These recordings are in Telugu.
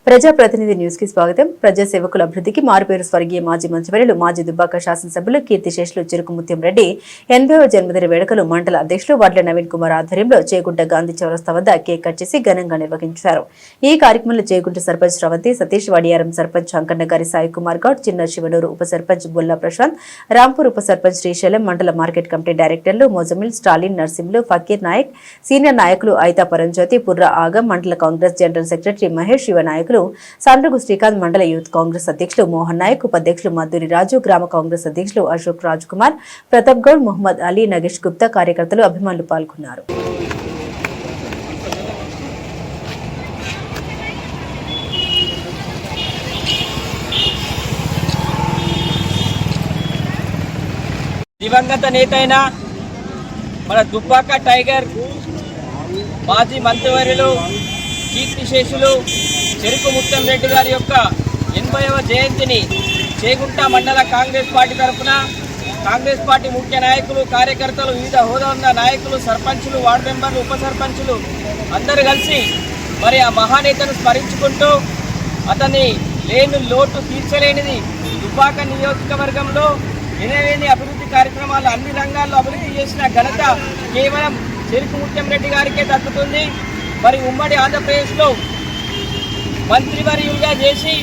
ప్రజాప్రతినిధి న్యూస్ కి స్వాగతం. ప్రజాసేవకుల అభివృద్ధికి మారుపేరు స్వర్గీయ మాజీ మంత్రివర్యులు మాజీ దుబ్బాక శాసనసభ్యులు కీర్తిశేషులు చెరుకు ముత్యం రెడ్డి 80వ జన్మదిన వేడుకలు మండల అధ్యక్షులు వడ్ల నవీన్ కుమార్ ఆధ్వర్యంలో చేగుంట గాంధీ చౌరస్తా వద్ద కేక్ కట్ చేసి ఘనంగా నిర్వహించారు. ఈ కార్యక్రమంలో చేగుంట సర్పంచ్ శ్రవంతి సతీష్, వడియారం సర్పంచ్ అంకన్న గారి సాయి కుమార్ గౌడ్, చిన్న శివనూరు ఉప సర్పంచ్ బుల్లా ప్రశాంత్, రాంపూర్ ఉప సర్పంచ్ శ్రీశైలం, మండల మార్కెట్ కమిటీ డైరెక్టర్లు మోజమిల్, స్టాలిన్, నర్సింహులు, ఫకీర్ నాయక్, సీనియర్ నాయకులు ఐతా పరంజ్యోతి, పుర్ర ఆగం, మండల కాంగ్రెస్ జనరల్ సెక్రటరీ మహేష్, యువ నాయకులు సండ్రుగు శ్రీకాంత్, మండల యూత్ కాంగ్రెస్ అధ్యక్షులు మోహన్ నాయక్, ఉపాధ్యక్షులు మద్దూరి రాజు, గ్రామ కాంగ్రెస్ అధ్యక్షులు అశోక్ రాజ్ కుమార్, ప్రతాప్ గౌడ్, మొహమ్మద్ అలీ, నగేష్ గుప్తా, కార్యకర్తలు, అభిమానులు పాల్గొన్నారు. దివంగత నేత అయిన మన దుబ్బాక టైగర్ మాజీ మంత్రివర్యులు కీర్తిశేషులు చెరుకు ముత్యం రెడ్డి గారి యొక్క 80వ జయంతిని చేగుంట మండల కాంగ్రెస్ పార్టీ తరఫున కాంగ్రెస్ పార్టీ ముఖ్య నాయకులు, కార్యకర్తలు, వివిధ హోదా ఉన్న నాయకులు, సర్పంచులు, వార్డు మెంబర్లు, ఉప సర్పంచులు అందరూ కలిసి మరి ఆ మహానేతను స్మరించుకుంటూ అతని లేని లోటు తీర్చలేనిది దుబ్బాక నియోజకవర్గంలో ఎనలేని అభివృద్ధి కార్యక్రమాలు అన్ని రంగాల్లో అభివృద్ధి చేసిన ఘనత కేవలం చెరుకు ముత్యం రెడ్డి గారికే దక్కుతుంది. మరి ఉమ్మడి ఆంధ్రప్రదేశ్లో మంత్రివర్యులుగా చేసి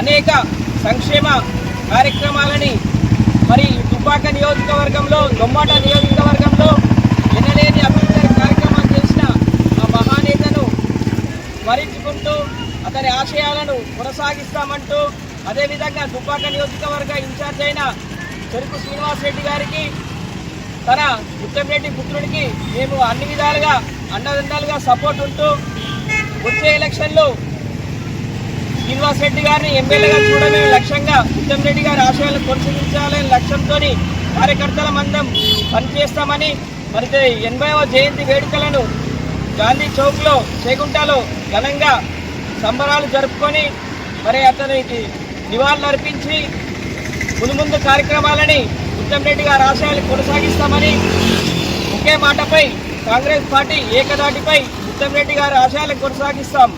అనేక సంక్షేమ కార్యక్రమాలని మరి దుబ్బాక నియోజకవర్గంలో, దొమ్మాట నియోజకవర్గంలో ఎనలేని అభివృద్ధి కార్యక్రమాలు చేసిన ఆ మహానేతను స్మరించుకుంటూ అతని ఆశయాలను కొనసాగిస్తామంటూ, అదేవిధంగా దుబ్బాక నియోజకవర్గ ఇన్ఛార్జ్ అయిన చెరుకు శ్రీనివాస్ రెడ్డి గారికి, తన ముత్యంరెడ్డి పుత్రుడికి మేము అన్ని విధాలుగా అండదండాలుగా సపోర్ట్ ఉంటూ వచ్చే ఎలక్షన్లో శ్రీనివాస్ రెడ్డి గారిని ఎమ్మెల్యేగా చూడమే లక్ష్యంగా ముత్యంరెడ్డి గారి ఆశయాలను కొనసాగించాలనే లక్ష్యంతో కార్యకర్తల మందం పనిచేస్తామని, మరి 80వ జయంతి వేడుకలను గాంధీ చౌక్లో చేగుంటలో ఘనంగా సంబరాలు జరుపుకొని మరి అతనికి నివాళులు అర్పించి ముందు కార్యక్రమాలని ముత్యంరెడ్డి గారి ఆశయాలు కొనసాగిస్తామని ఒకే మాటపై కాంగ్రెస్ పార్టీ ఏకదాటిపై ముత్యంరెడ్డి గారి ఆశయాలను కొనసాగిస్తాం.